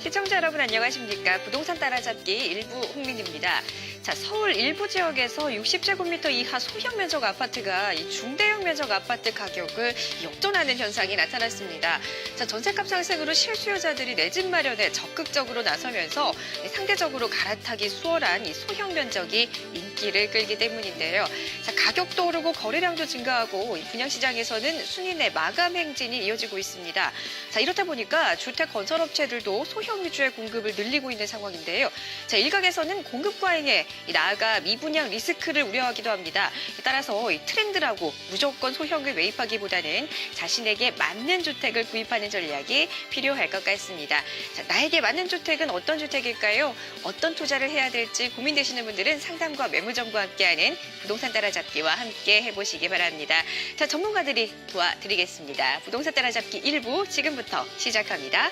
시청자 여러분 안녕하십니까? 부동산 따라잡기 일부 홍민입니다. 자, 서울 일부 지역에서 60제곱미터 이하 소형 면적 아파트가 이 중대형 면적 아파트 가격을 역전하는 현상이 나타났습니다. 자, 전셋값 상승으로 실수요자들이 내 집 마련에 적극적으로 나서면서 상대적으로 갈아타기 수월한 이 소형 면적이 인기를 끌기 때문인데요. 자, 가격도 오르고 거래량도 증가하고 분양시장에서는 순인의 마감 행진이 이어지고 있습니다. 자, 이렇다 보니까 주택 건설업체들도 소형 위주의 공급을 늘리고 있는 상황인데요. 자, 일각에서는 공급 과잉에 나아가 미분양 리스크를 우려하기도 합니다. 따라서 이 트렌드라고 무조건 소형을 매입하기보다는 자신에게 맞는 주택을 구입하는 전략이 필요할 것 같습니다. 자, 나에게 맞는 주택은 어떤 주택일까요? 어떤 투자를 해야 될지 고민되시는 분들은 상담과 매물정보와 함께하는 부동산 따라잡기와 함께 해보시기 바랍니다. 자, 전문가들이 도와드리겠습니다. 부동산 따라잡기 1부 지금부터 시작합니다.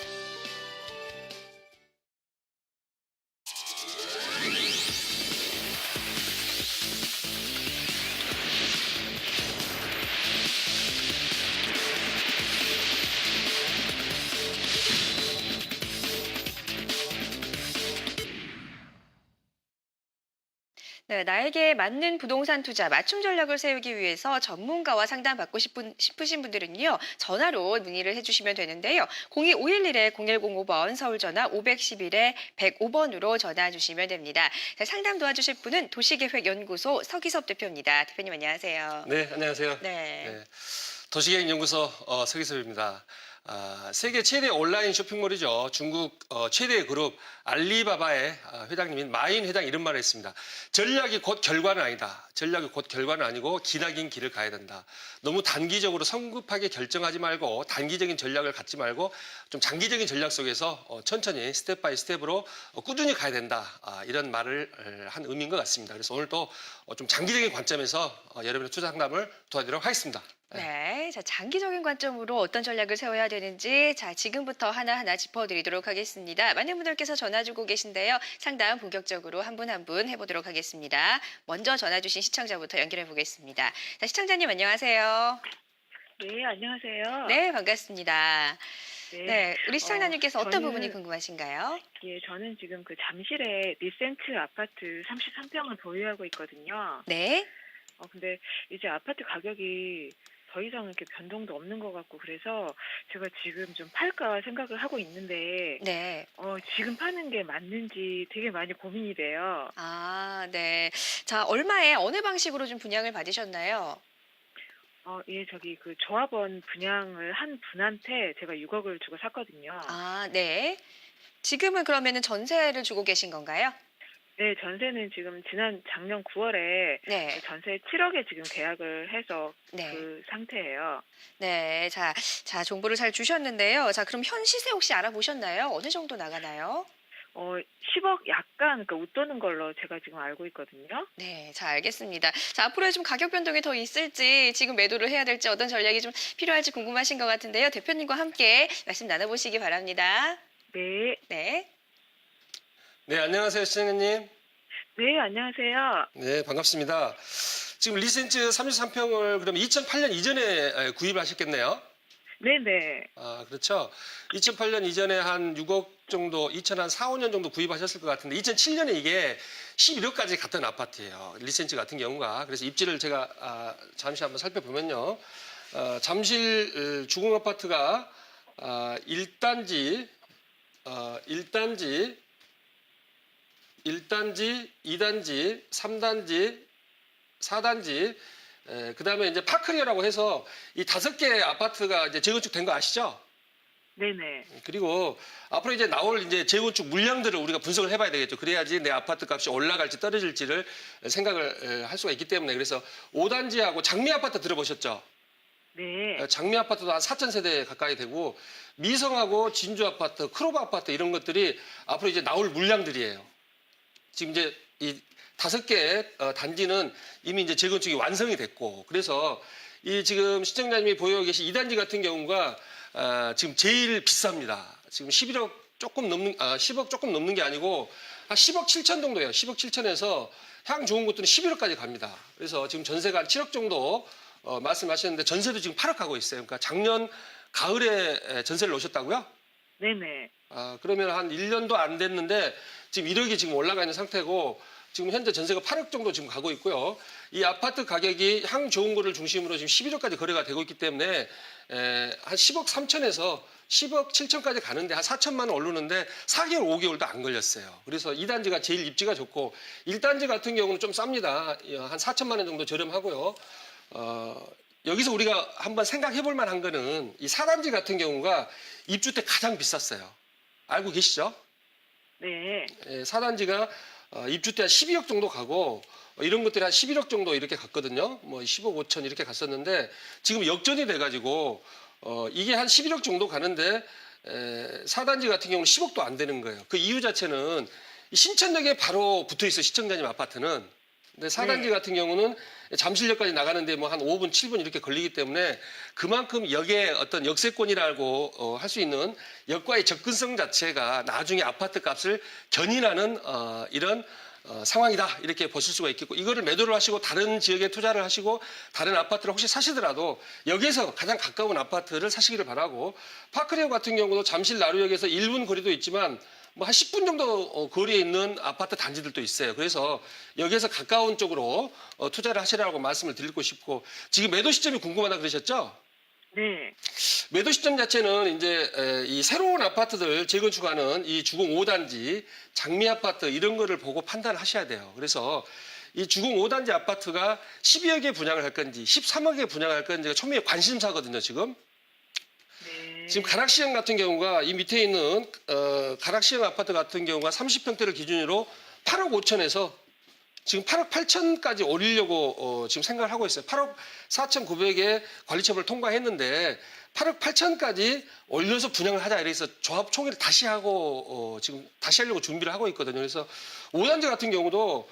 네, 나에게 맞는 부동산 투자 맞춤 전략을 세우기 위해서 전문가와 상담받고 싶으신 분들은요. 전화로 문의를 해주시면 되는데요. 02-511-0105번 서울전화 511-105번으로 전화 주시면 됩니다. 자, 상담 도와주실 분은 도시계획연구소 서기섭 대표입니다. 대표님 안녕하세요. 네, 안녕하세요. 네. 도시계획연구소 서기섭입니다. 세계 최대 온라인 쇼핑몰이죠. 중국 최대 그룹 알리바바의 회장님인 마인 회장 이런 말을 했습니다. 전략이 곧 결과는 아니다. 전략이 곧 결과는 아니고 기나긴 길을 가야 된다. 너무 단기적으로 성급하게 결정하지 말고 단기적인 전략을 갖지 말고 좀 장기적인 전략 속에서 천천히 스텝 바이 스텝으로 꾸준히 가야 된다. 이런 말을 한 의미인 것 같습니다. 그래서 오늘 또 좀 장기적인 관점에서 여러분의 투자 상담을 도와드리도록 하겠습니다. 네, 자, 장기적인 관점으로 어떤 전략을 세워야 되는지 자, 지금부터 하나하나 짚어드리도록 하겠습니다. 많은 분들께서 전화 주고 계신데요. 상담 본격적으로 한 분 한 분 해보도록 하겠습니다. 먼저 전화 주신 시청자부터 연결해 보겠습니다. 자, 시청자님 안녕하세요. 네, 안녕하세요. 네, 반갑습니다. 네, 우리 시청자님께서 어떤 저는- 부분이 궁금하신가요? 예, 저는 지금 그 잠실에 리센트 아파트 33평을 보유하고 있거든요. 네, 근데 이제 아파트 가격이 더 이상 이렇게 변동도 없는 것 같고 그래서 제가 지금 좀 팔까 생각을 하고 있는데 네. 지금 파는 게 맞는지 되게 많이 고민이 돼요. 아, 네. 자, 얼마에 어느 방식으로 좀 분양을 받으셨나요? 예, 저기 그 조합원 분양을 한 분한테 제가 6억을 주고 샀거든요. 아, 네. 지금은 그러면은 전세를 주고 계신 건가요? 네, 전세는 지금 작년 9월에 네, 전세 7억에 지금 계약을 해서 네. 그 상태예요. 네, 자, 정보를 잘 주셨는데요. 자, 그럼 현 시세 혹시 알아보셨나요? 어느 정도 나가나요? 10억 약간 그러니까 웃도는 걸로 제가 지금 알고 있거든요. 네, 자, 알겠습니다. 자, 앞으로의 좀 가격 변동이 더 있을지, 지금 매도를 해야 될지 어떤 전략이 좀 필요할지 궁금하신 것 같은데요. 대표님과 함께 말씀 나눠보시기 바랍니다. 네. 네. 네, 안녕하세요, 시청자님. 네, 안녕하세요. 네, 반갑습니다. 지금 리센트 33평을 그럼 2008년 이전에 구입을 하셨겠네요. 네네. 그렇죠. 2008년 이전에 한 6억 정도, 2004, 5년 정도 구입하셨을 것 같은데 2007년에 이게 11억까지 갔던 아파트예요. 리센트 같은 경우가. 그래서 입지를 제가 잠시 한번 살펴보면요. 잠실 주공아파트가 1단지, 2단지, 3단지, 4단지, 그다음에 이제 파크리어라고 해서 이 5개 아파트가 이제 재건축된 거 아시죠? 네네. 그리고 앞으로 이제 나올 이제 재건축 물량들을 우리가 분석을 해봐야 되겠죠. 그래야지 내 아파트 값이 올라갈지 떨어질지를 생각을 할 수가 있기 때문에 그래서 5단지하고 장미 아파트 들어보셨죠? 네. 장미 아파트도 한 4,000세대 가까이 되고 미성하고 진주 아파트, 크로바 아파트 이런 것들이 앞으로 이제 나올 물량들이에요. 지금 이제 이 5개 단지는 이미 이제 재건축이 완성이 됐고 그래서 이 지금 시청자님이 보유하고 계신 2단지 같은 경우가 지금 제일 비쌉니다. 지금 11억 조금 넘는 10억 조금 넘는 게 아니고 한 10억 7천 정도예요. 10억 7천에서 향 좋은 곳들은 11억까지 갑니다. 그래서 지금 전세가 한 7억 정도 말씀하셨는데 전세도 지금 8억 가고 있어요. 그러니까 작년 가을에 전세를 놓으셨다고요? 네네. 그러면 한 1년도 안 됐는데 지금 1억이 지금 올라가 있는 상태고 지금 현재 전세가 8억 정도 지금 가고 있고요. 이 아파트 가격이 향 좋은 거를 중심으로 지금 11억까지 거래가 되고 있기 때문에 한 10억 3천에서 10억 7천까지 가는데 한 4천만 원 오르는데 4개월, 5개월도 안 걸렸어요. 그래서 2단지가 제일 입지가 좋고 1단지 같은 경우는 좀 쌉니다. 한 4천만 원 정도 저렴하고요. 여기서 우리가 한번 생각해 볼 만한 거는 이 4단지 같은 경우가 입주 때 가장 비쌌어요. 알고 계시죠? 네. 4단지가 입주 때 한 12억 정도 가고 이런 것들이 한 11억 정도 이렇게 갔거든요. 뭐 10억 5천 이렇게 갔었는데 지금 역전이 돼가지고 이게 한 11억 정도 가는데 4단지 같은 경우는 10억도 안 되는 거예요. 그 이유 자체는 이 신천역에 바로 붙어 있어 시청자님 아파트는. 근데 4단지 네. 같은 경우는 잠실역까지 나가는데 뭐 한 5분, 7분 이렇게 걸리기 때문에 그만큼 역의 어떤 역세권이라고 할 수 있는 역과의 접근성 자체가 나중에 아파트 값을 견인하는 이런 상황이다 이렇게 보실 수가 있겠고 이거를 매도를 하시고 다른 지역에 투자를 하시고 다른 아파트를 혹시 사시더라도 여기에서 가장 가까운 아파트를 사시기를 바라고 파크레오 같은 경우도 잠실 나루역에서 1분 거리도 있지만 뭐 한 10분 정도 거리에 있는 아파트 단지들도 있어요. 그래서 여기에서 가까운 쪽으로 투자를 하시라고 말씀을 드리고 싶고 지금 매도 시점이 궁금하다 그러셨죠? 네. 매도 시점 자체는 이제 이 새로운 아파트들 재건축하는 이 주공 5단지, 장미 아파트 이런 거를 보고 판단을 하셔야 돼요. 그래서 이 주공 5단지 아파트가 12억에 분양을 할 건지 13억에 분양을 할 건지가 초미의 관심사거든요, 지금. 네. 지금 가락시형 같은 경우가 이 밑에 있는 가락시형 아파트 같은 경우가 30평대를 기준으로 8억 5천에서 지금 8억 8천까지 올리려고 지금 생각을 하고 있어요. 8억 4,900에 관리처분을 통과했는데 8억 8천까지 올려서 분양을 하자 이래서 조합 총회를 다시 하고 지금 다시 하려고 준비를 하고 있거든요. 그래서 5단지 같은 경우도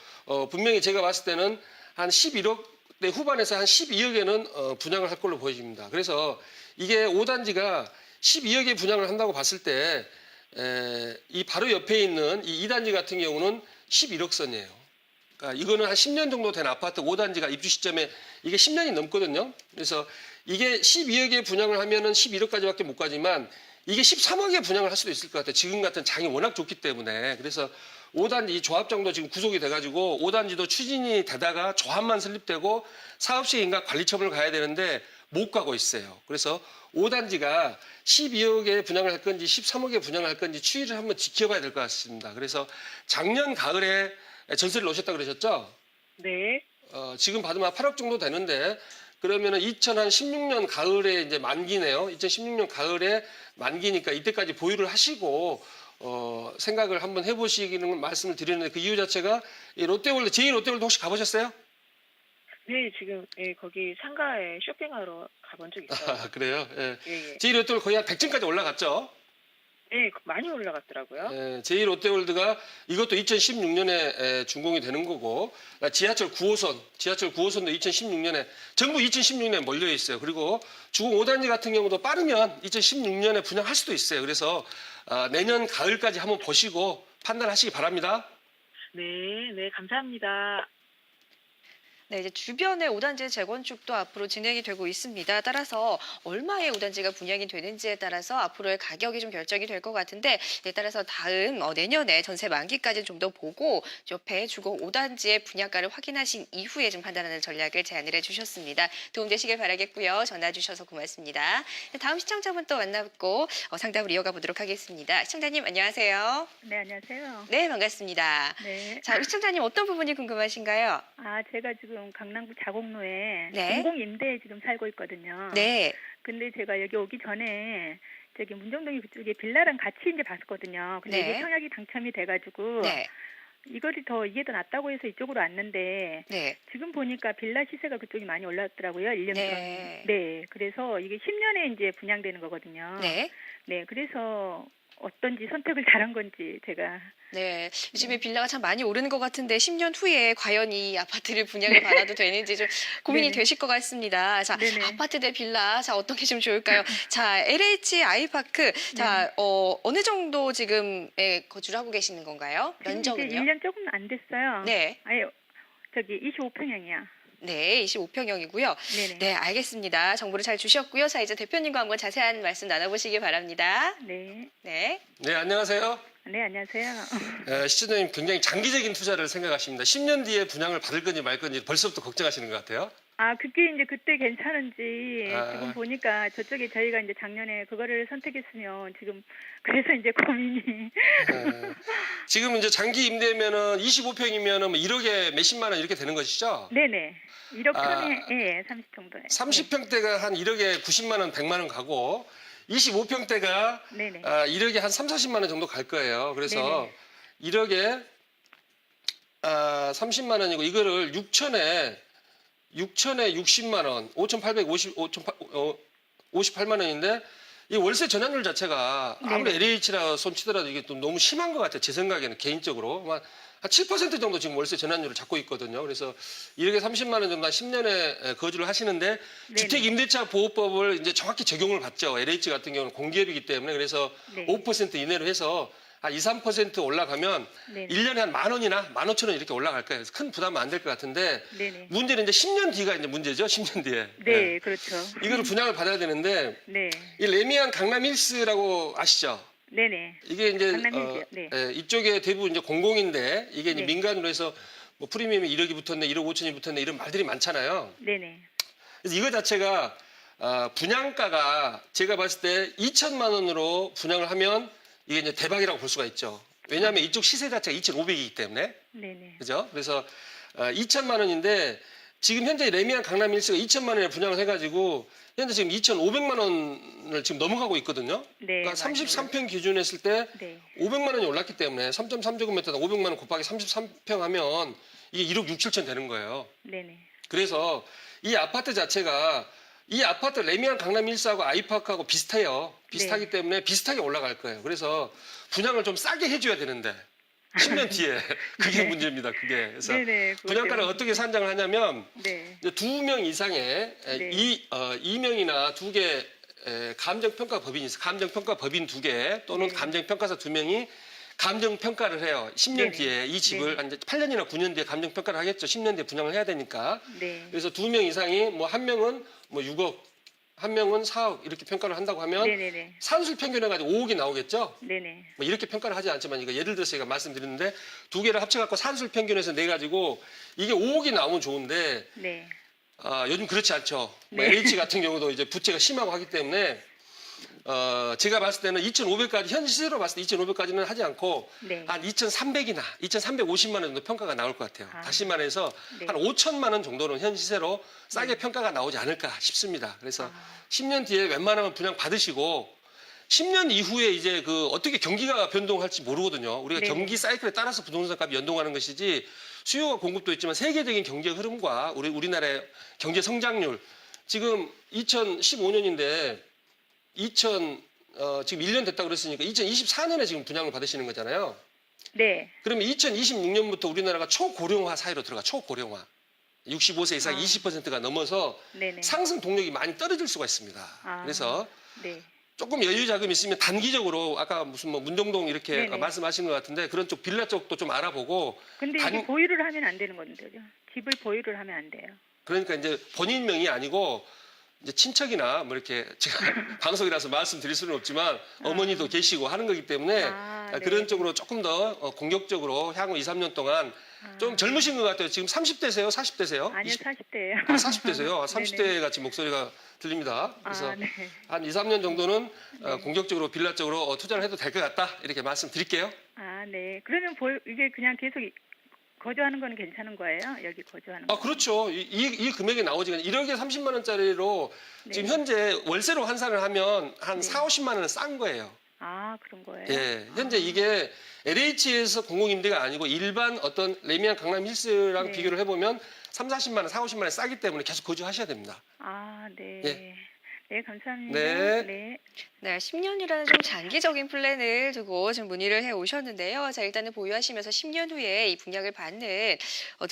분명히 제가 봤을 때는 한 11억대 후반에서 한 12억에는 분양을 할 걸로 보여집니다. 그래서 이게 5단지가 12억에 분양을 한다고 봤을 때 이 바로 옆에 있는 이 2단지 같은 경우는 11억 선이에요. 그러니까 이거는 한 10년 정도 된 아파트 5단지가 입주 시점에 이게 10년이 넘거든요. 그래서 이게 12억에 분양을 하면은 11억까지밖에 못 가지만 이게 13억에 분양을 할 수도 있을 것 같아요. 지금 같은 장이 워낙 좋기 때문에. 그래서 5단지 이 조합장도 지금 구속이 돼가지고 5단지도 추진이 되다가 조합만 설립되고 사업시행과 관리처분을 가야 되는데 못 가고 있어요. 그래서 5단지가 12억에 분양을 할 건지 13억에 분양을 할 건지 추이를 한번 지켜봐야 될 것 같습니다. 그래서 작년 가을에 전세를 놓으셨다고 그러셨죠? 네. 지금 받으면 8억 정도 되는데 그러면은 2016년 가을에 이제 만기네요. 2016년 가을에 만기니까 이때까지 보유를 하시고 생각을 한번 해보시기는 말씀을 드리는데 그 이유 자체가 이 롯데월드 제2롯데월드 혹시 가보셨어요? 네, 지금 거기 상가에 쇼핑하러 가본 적 있어요. 그래요? 예. 예, 예. 제2롯데월드 거의 한 100층까지 올라갔죠? 네, 많이 올라갔더라고요. 제2롯데월드가 이것도 2016년에 준공이 되는 거고 지하철 9호선도 2016년에 전부 2016년에 몰려 있어요. 그리고 주공 5단지 같은 경우도 빠르면 2016년에 분양할 수도 있어요. 그래서 내년 가을까지 한번 보시고 판단하시기 바랍니다. 네, 네, 감사합니다. 네, 이제 주변의 5단지 재건축도 앞으로 진행이 되고 있습니다. 따라서 얼마의 5단지가 분양이 되는지에 따라서 앞으로의 가격이 좀 결정이 될 것 같은데 이에 따라서 다음 내년에 전세 만기까지 좀 더 보고 옆에 주공 5단지의 분양가를 확인하신 이후에 좀 판단하는 전략을 제안을 해주셨습니다. 도움되시길 바라겠고요. 전화 주셔서 고맙습니다. 네, 다음 시청자분 또 만나뵙고 상담을 이어가 보도록 하겠습니다. 시청자님 안녕하세요. 네, 안녕하세요. 네, 반갑습니다. 네. 자, 우리 시청자님 어떤 부분이 궁금하신가요? 제가 지금 강남구 자곡로에 네. 공공 임대에 지금 살고 있거든요. 네, 근데 제가 여기 오기 전에 저기 문정동이 그쪽에 빌라랑 같이 이제 봤었거든요. 근데 네. 이게 청약이 당첨이 돼가지고 네, 이게 더 낫다고 해서 이쪽으로 왔는데 네. 지금 보니까 빌라 시세가 그쪽이 많이 올랐더라고요. 1년 네. 전에. 네. 그래서 이게 10년에 이제 분양되는 거거든요. 네. 네. 그래서 어떤지 선택을 잘한 건지 제가 네, 요즘에 빌라가 참 많이 오르는 것 같은데 10년 후에 과연 이 아파트를 분양을 받아도 되는지 좀 고민이 네네. 되실 것 같습니다. 자, 네네. 아파트 대 빌라, 자 어떤 게 좀 좋을까요? 자, LH 아이파크, 자 어느 정도 지금에 거주를 하고 계시는 건가요? 지금 이제 면적은요? 1년 조금 안 됐어요. 네, 아니, 저기 25평형이야. 네, 25평형이고요. 네네. 네, 알겠습니다. 정보를 잘 주셨고요. 자, 이제 대표님과 한번 자세한 말씀 나눠보시기 바랍니다. 네. 네. 네, 안녕하세요. 네, 안녕하세요. 시청자님 굉장히 장기적인 투자를 생각하십니다. 10년 뒤에 분양을 받을 건지 말 건지 벌써부터 걱정하시는 것 같아요. 아, 그게 이제 그때 괜찮은지 아. 지금 보니까 저쪽에 저희가 이제 작년에 그거를 선택했으면 지금 그래서 이제 고민이. 지금 이제 장기 임대면은 25평이면은 뭐 1억에 몇십만 원 이렇게 되는 것이죠? 네네. 1억 아. 편에 예, 30 정도에. 30평대가 한 1억에 90만 원, 100만 원 가고 25평대가 네네. 1억에 한 3, 40만 원 정도 갈 거예요. 그래서 1억에 30만 원이고 이거를 6천에 60만 원, 5,858만 원인데 이 월세 전환율 자체가 아무리 네네. LH라 손치더라도 이게 좀 너무 심한 것 같아요. 제 생각에는 개인적으로. 한 7% 정도 지금 월세 전환율을 잡고 있거든요. 그래서 1억에 30만 원 정도 한 10년에 거주를 하시는데 네네. 주택임대차 보호법을 이제 정확히 적용을 받죠. LH 같은 경우는 공기업이기 때문에 그래서 네. 5% 이내로 해서 한 2, 3% 올라가면 네네. 1년에 한 10,000원이나 15,000원 이렇게 올라갈 거예요. 그래서 큰 부담은 안 될 것 같은데 네네. 문제는 이제 10년 뒤가 이제 문제죠. 10년 뒤에. 네, 그렇죠. 이거를 분양을 받아야 되는데 네. 이 레미안 강남힐스라고 아시죠? 네네. 이게 이제 강남힐스요? 네. 이쪽에 대부분 이제 공공인데 이게 이제 네. 민간으로 해서 뭐 프리미엄이 1억이 붙었네, 1억 5천이 붙었네 이런 말들이 많잖아요. 네네. 그래서 이거 자체가 분양가가 제가 봤을 때 2천만 원으로 분양을 하면 이게 이제 대박이라고 볼 수가 있죠. 왜냐하면 이쪽 시세 자체가 2,500이기 때문에 네네. 그죠? 그래서 2천만 원인데 지금 현재 레미안 강남 일스가 2천만 원에 분양을 해가지고 현재 지금 2,500만 원을 지금 넘어가고 있거든요. 네. 그러니까 맞아요. 33평 기준 했을 때 네. 500만 원이 올랐기 때문에 3.3제곱미터당 500만 원 곱하기 33평 하면 이게 1억 6, 7천 되는 거예요. 네네. 그래서 이 아파트 자체가 이 아파트 레미안 강남 일스하고 아이파크하고 비슷해요. 비슷하기 네. 때문에 비슷하게 올라갈 거예요. 그래서 분양을 좀 싸게 해줘야 되는데 10년 뒤에 그게 네. 문제입니다. 그게 그래서 네네. 그것 분양가를 때문에. 어떻게 산정을 하냐면 네. 이제 2명 이상의 네. 2명이나 2개 감정평가 법인이 있어요. 감정평가 법인 2개 또는 네. 감정평가사 2명이 감정평가를 해요. 10년 네네. 뒤에 이 집을 네. 한 8년이나 9년 뒤에 감정평가를 하겠죠. 10년 뒤에 분양을 해야 되니까. 네. 그래서 2명 이상이 뭐 한 명은 뭐 6억, 한 명은 4억 이렇게 평가를 한다고 하면 네네네. 산술 평균해가지고 5억이 나오겠죠. 네네. 뭐 이렇게 평가를 하지 않지만 이거 예를 들어서 제가 말씀드렸는데 2개를 합쳐갖고 산술 평균해서 내가지고 이게 5억이 나오면 좋은데 네. 요즘 그렇지 않죠. 뭐 네. LH 같은 경우도 이제 부채가 심하고 하기 때문에 제가 봤을 때는 2,500까지 현 시세로 봤을 때 2,500까지는 하지 않고 네. 한 2,300이나 2,350만 원 정도 평가가 나올 것 같아요. 아. 다시 말해서 네. 한 5천만 원 정도는 현 시세로 싸게 네. 평가가 나오지 않을까 싶습니다. 그래서 아. 10년 뒤에 웬만하면 분양 받으시고 10년 이후에 이제 그 어떻게 경기가 변동할지 모르거든요. 우리가 네네. 경기 사이클에 따라서 부동산 값이 연동하는 것이지 수요와 공급도 있지만 세계적인 경제 흐름과 우리나라의 경제 성장률 지금 2015년인데 지금 1년 됐다고 그랬으니까 2024년에 지금 분양을 받으시는 거잖아요. 네. 그러면 2026년부터 우리나라가 초고령화 사회로 들어가 초고령화. 65세 이상 아. 20%가 넘어서 네네. 상승 동력이 많이 떨어질 수가 있습니다. 아. 그래서 네. 조금 여유 자금이 있으면 단기적으로 아까 무슨 뭐 문정동 이렇게 네네. 말씀하신 것 같은데 그런 쪽 빌라 쪽도 좀 알아보고 근데 이게 보유를 하면 안 되는 건데요. 집을 보유를 하면 안 돼요. 그러니까 이제 본인 명이 아니고 이제 친척이나 뭐 이렇게 제가 방송이라서 말씀드릴 수는 없지만 어머니도 계시고 하는 거기 때문에 아, 그런 네. 쪽으로 조금 더 공격적으로 향후 2, 3년 동안 좀 젊으신 것 같아요. 지금 30대세요? 40대세요? 아니요, 40대예요. 40대세요? 30대 같이 목소리가 들립니다. 그래서 아, 네. 한 2, 3년 정도는 네. 공격적으로 빌라 쪽으로 투자를 해도 될 것 같다. 이렇게 말씀드릴게요. 아, 네. 그러면 이게 그냥 계속 거주하는 거는 괜찮은 거예요? 여기 거주하는 거? 그렇죠. 이 금액이 나오지. 1억에 30만 원짜리로 네. 지금 현재 월세로 환산을 하면 한 네. 4, 50만 원은 싼 거예요. 아, 그런 거예요? 예. 현재 이게 LH에서 공공임대가 아니고 일반 어떤 레미안 강남 힐스랑 네. 비교를 해보면 3, 40만 원, 4, 50만 원 싸기 때문에 계속 거주하셔야 됩니다. 아, 네. 예. 네, 감사합니다. 네. 네. 네, 10년이라는 좀 장기적인 플랜을 두고 좀 문의를 해 오셨는데요. 자, 일단은 보유하시면서 10년 후에 이 분양을 받는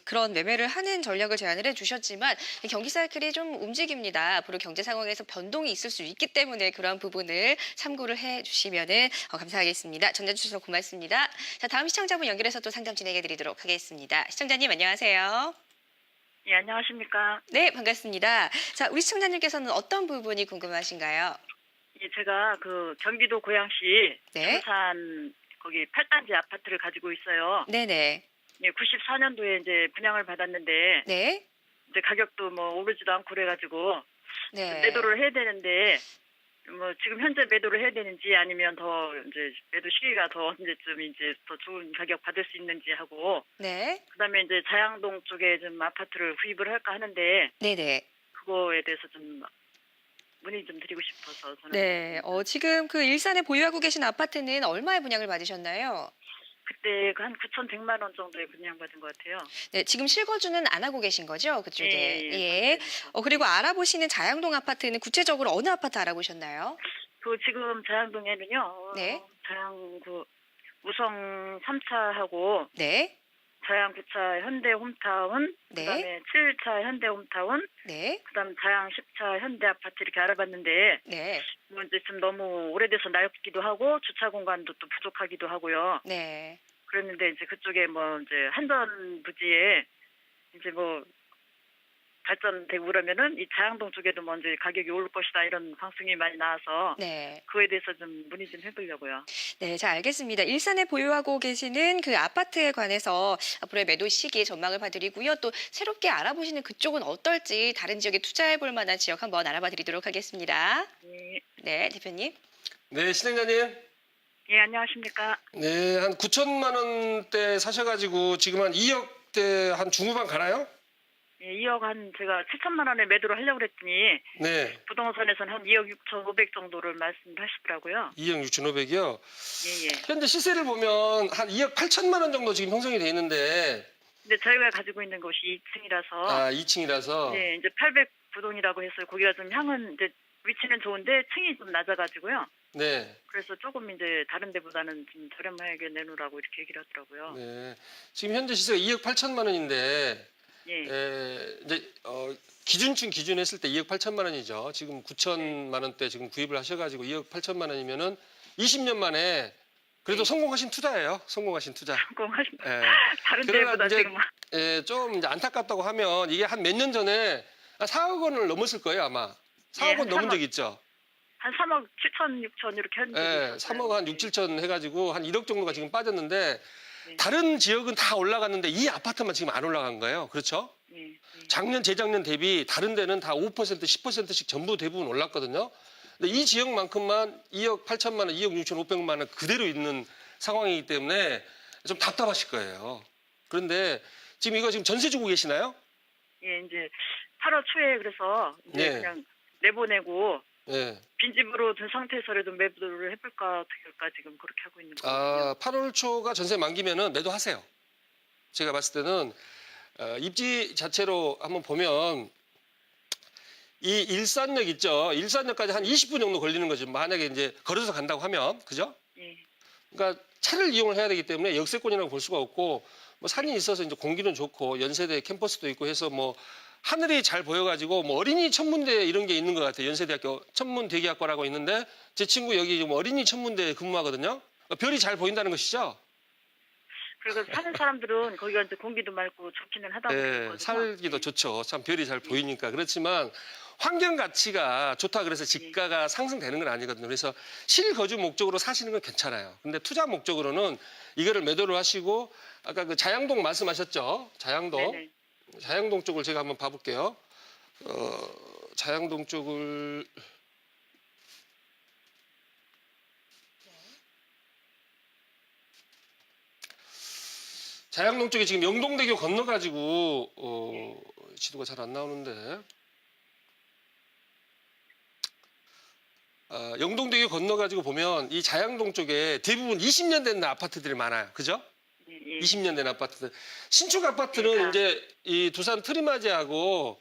그런 매매를 하는 전략을 제안을 해 주셨지만 이 경기 사이클이 좀 움직입니다. 앞으로 경제 상황에서 변동이 있을 수 있기 때문에 그런 부분을 참고를 해 주시면은 감사하겠습니다. 전해 주셔서 고맙습니다. 자, 다음 시청자분 연결해서 또 상담 진행해 드리도록 하겠습니다. 시청자님 안녕하세요. 예, 안녕하십니까. 네, 반갑습니다. 자, 우리 시청자님께서는 어떤 부분이 궁금하신가요? 예, 제가 그 경기도 고양시 네. 청산 거기 8단지 아파트를 가지고 있어요. 네네. 예, 94년도에 이제 분양을 받았는데 네. 이제 가격도 뭐 오르지도 않고 그래가지고 네. 매도를 해야 되는데 뭐 지금 현재 매도를 해야 되는지 아니면 더 이제 매도 시기가 더 언제쯤 이제 더 좋은 가격 받을 수 있는지 하고 네. 그다음에 이제 자양동 쪽에 좀 아파트를 구입을 할까 하는데 네네. 그거에 대해서 좀 문의 좀 드리고 싶어서 저는 네. 지금 그 일산에 보유하고 계신 아파트는 얼마에 분양을 받으셨나요? 그때 그 한 9,100만 원 정도에 분양받은 것 같아요. 네, 지금 실거주는 안 하고 계신 거죠? 그쪽에. 예. 그리고 알아보시는 자양동 아파트는 구체적으로 어느 아파트 알아보셨나요? 그 지금 자양동에는요. 네. 자양 그 우성 3차하고 네. 자양 9차 현대 홈타운, 네. 그다음에 7차 현대 홈타운, 네. 그다음 자양 10차 현대 아파트 이렇게 알아봤는데 네. 뭐 이제 좀 너무 오래돼서 낡기도 하고 주차 공간도 또 부족하기도 하고요. 네. 그랬는데 이제 그쪽에 뭐 이제 한전 부지에 이제 뭐 발전되고 그러면은 이 자양동 쪽에도 먼저 가격이 오를 것이다 이런 방송이 많이 나와서 네. 그거에 대해서 좀 문의 좀 해보려고요. 네, 자, 알겠습니다. 일산에 보유하고 계시는 그 아파트에 관해서 앞으로의 매도 시기 전망을 봐드리고요. 또 새롭게 알아보시는 그쪽은 어떨지 다른 지역에 투자해 볼 만한 지역 한번 알아봐 드리도록 하겠습니다. 네, 네, 대표님. 네, 신행자님. 예 안녕하십니까? 네, 한 9천만 원대 사셔가지고 지금 한 2억대 한 중후반 가나요? 예, 2억 한 제가 7천만 원에 매도를 하려고 그랬더니 네, 부동산에서는 한 2억 6,500 정도를 말씀하시더라고요. 2억 6,500이요. 예, 예. 현재 시세를 보면 한 2억 8천만 원 정도 지금 형성이 돼 있는데, 근데 저희가 가지고 있는 곳이 2층이라서 2층이라서. 예, 이제 800 부동이라고 해서 거기가 좀 향은 이제 위치는 좋은데 층이 좀 낮아가지고요. 네, 그래서 조금 이제 다른 데보다는 좀 저렴하게 내놓으라고 이렇게 얘기를 하더라고요. 네. 지금 현재 시세가 2억 8천만 원인데, 예. 이제 기준층 기준했을 때 2억 8천만 원이죠. 지금 9천만 원대 지금 구입을 하셔가지고 2억 8천만 원이면은 20년 만에 그래도 네. 성공하신 투자예요. 성공하신 투자. 성공하십니다. 예. 다른 그러나 데보다 이제 지금 좀 이제 안타깝다고 하면 이게 한 몇 년 전에 4억 원을 넘었을 거예요 아마. 4억 원 한 넘은 3억. 적 있죠. 한 3억 7천, 6천 이렇게 한 적이 예, 있었어요. 3억 한 6, 7천 해가지고 한 1억 정도가 지금 빠졌는데 네. 다른 지역은 다 올라갔는데 이 아파트만 지금 안 올라간 거예요. 그렇죠? 예, 예. 작년, 재작년 대비 다른 데는 다 5%, 10%씩 전부 대부분 올랐거든요. 근데 이 지역만큼만 2억 8천만 원, 2억 6,500만 원 그대로 있는 상황이기 때문에 좀 답답하실 거예요. 그런데 지금 이거 지금 전세 주고 계시나요? 예, 이제 8월 초에 그래서 이제 네. 그냥 내보내고 예. 빈집으로 둔 상태에서라도 매도를 해볼까 어떻게 할까 지금 그렇게 하고 있는 거거든요. 8월 초가 전세 만기면은 매도하세요. 제가 봤을 때는 입지 자체로 한번 보면 이 일산역 있죠. 일산역까지 한 20분 정도 걸리는 거죠. 만약에 이제 걸어서 간다고 하면 그죠? 예, 그러니까 차를 이용을 해야 되기 때문에 역세권이라고 볼 수가 없고 뭐 산이 있어서 이제 공기는 좋고 연세대 캠퍼스도 있고 해서 뭐 하늘이 잘 보여가지고 뭐 어린이 천문대 이런 게 있는 것 같아요. 연세대학교 천문대기학과라고 있는데 제 친구 여기 지금 어린이 천문대에 근무하거든요. 별이 잘 보인다는 것이죠. 그리고 사는 사람들은 거기가 이제 공기도 맑고 좋기는 하다고 네, 그러거든요. 살기도 좋죠. 참 별이 잘 보이니까. 그렇지만 환경 가치가 좋다 그래서 집가가 상승되는 건 아니거든요. 그래서 실거주 목적으로 사시는 건 괜찮아요. 근데 투자 목적으로는 이거를 매도를 하시고 아까 그 자양동 말씀하셨죠? 자양동. 네네. 자양동 쪽을 제가 한번 봐볼게요. 자양동 쪽을 자양동 쪽에 지금 영동대교 건너가지고 지도가 잘 안 나오는데 영동대교 건너가지고 보면 이 자양동 쪽에 대부분 20년 된 아파트들이 많아요. 그죠? 예, 예. 20년 된 아파트들. 신축 아파트는 이제 이 두산 트리마지하고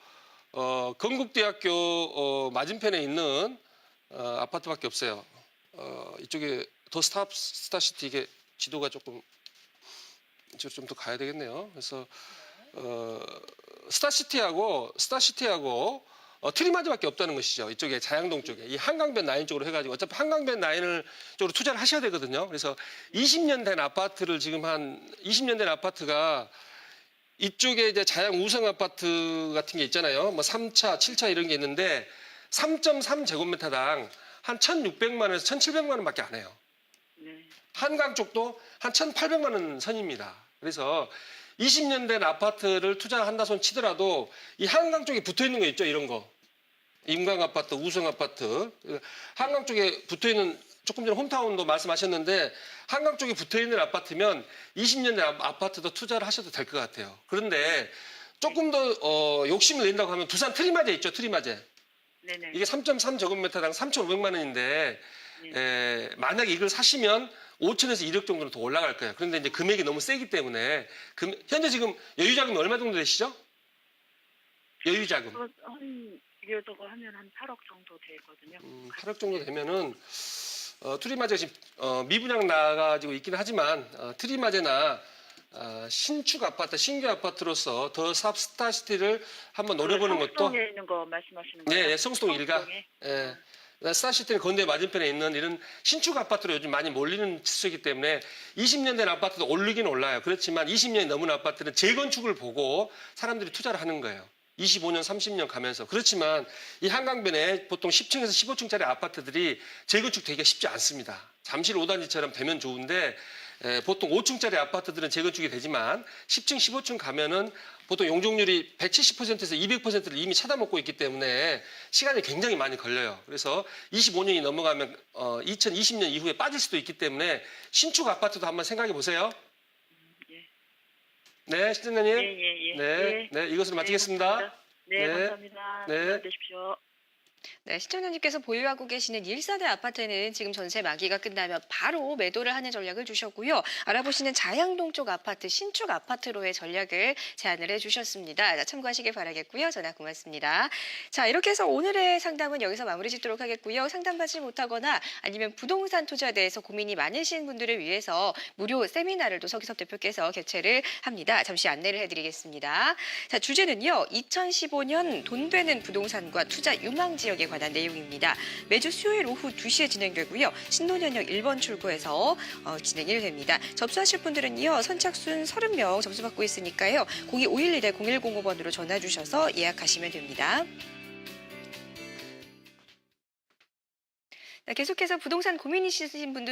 건국대학교 맞은편에 있는 아파트밖에 없어요. 이쪽에 더 스타시티 이게 지도가 조금 이쪽으로 좀 더 가야 되겠네요. 그래서 스타시티하고 트리마지밖에 없다는 것이죠. 이쪽에 자양동 쪽에 이 한강변 라인 쪽으로 해가지고 어차피 한강변 라인을 쪽으로 투자를 하셔야 되거든요. 그래서 20년 된 아파트를 지금 한 20년 된 아파트가 이쪽에 이제 자양 우성 아파트 같은 게 있잖아요. 뭐 3차, 7차 이런 게 있는데 3.3제곱미터당 한 1,600만 원에서 1,700만 원밖에 안 해요. 네. 한강 쪽도 한 1,800만 원 선입니다. 그래서 20년 된 아파트를 투자한다 손 치더라도 이 한강 쪽에 붙어 있는 거 있죠, 이런 거. 임강 아파트, 우성 아파트. 한강 쪽에 붙어 있는 조금 전에 홈타운도 말씀하셨는데 한강 쪽에 붙어 있는 아파트면 20년 된 아파트도 투자를 하셔도 될 것 같아요. 그런데 조금 더 욕심을 낸다고 하면 두산 트리마제 있죠, 트리마제. 네네. 이게 3.3제곱미터당 3,500만 원인데 만약에 이걸 사시면 5천에서 1억 정도로 더 올라갈 거예요. 그런데 이제 금액이 너무 세기 때문에 현재 지금 여유 자금이 얼마 정도 되시죠? 여유 자금. 한 이거저거 하면 한 8억 정도 되거든요. 8억 정도 되면은 트리마제가 지금 미분양 나가지고 있긴 하지만 트리마제나 신축 아파트, 신규 아파트로서 더 스타시티를 한번 노려보는 것도. 성수동에 있는 거 말씀하시는 거예요? 네, 성수동 일가. 성수동에? 예. 스타시티는 건대 맞은편에 있는 이런 신축 아파트로 요즘 많이 몰리는 추세이기 때문에 20년 된 아파트도 오르긴 올라요. 그렇지만 20년이 넘은 아파트는 재건축을 보고 사람들이 투자를 하는 거예요. 25년, 30년 가면서. 그렇지만 이 한강변에 보통 10층에서 15층짜리 아파트들이 재건축 되기가 쉽지 않습니다. 잠실 5단지처럼 되면 좋은데 보통 5층짜리 아파트들은 재건축이 되지만 10층, 15층 가면은 보통 용적률이 170%에서 200%를 이미 쳐다먹고 있기 때문에 시간이 굉장히 많이 걸려요. 그래서 25년이 넘어가면 2020년 이후에 빠질 수도 있기 때문에 신축 아파트도 한번 생각해 보세요. 예. 네, 시청자님. 예. 네, 네, 이것으로 마치겠습니다. 네, 네. 감사합니다. 네. 안녕히 계십시오. 네, 시청자님께서 보유하고 계시는 1세대 아파트는 지금 전세 만기가 끝나면 바로 매도를 하는 전략을 주셨고요. 알아보시는 자양동 쪽 아파트, 신축 아파트로의 전략을 제안을 해주셨습니다. 자, 참고하시길 바라겠고요. 전화 고맙습니다. 자, 이렇게 해서 오늘의 상담은 여기서 마무리 짓도록 하겠고요. 상담받지 못하거나 아니면 부동산 투자에 대해서 고민이 많으신 분들을 위해서 무료 세미나를 또 서기섭 대표께서 개최를 합니다. 잠시 안내를 해드리겠습니다. 자, 주제는요. 2015년 돈 되는 부동산과 투자 유망 지역에 관한 내용입니다. 매주 수요일 오후 2시에 진행되고요. 신논현역 1번 출구에서 진행이 됩니다. 접수하실 분들은요. 선착순 30명 접수받고 있으니까요. 02-511-0105번으로 전화 주셔서 예약하시면 됩니다. 계속해서 부동산 고민 있으신 분들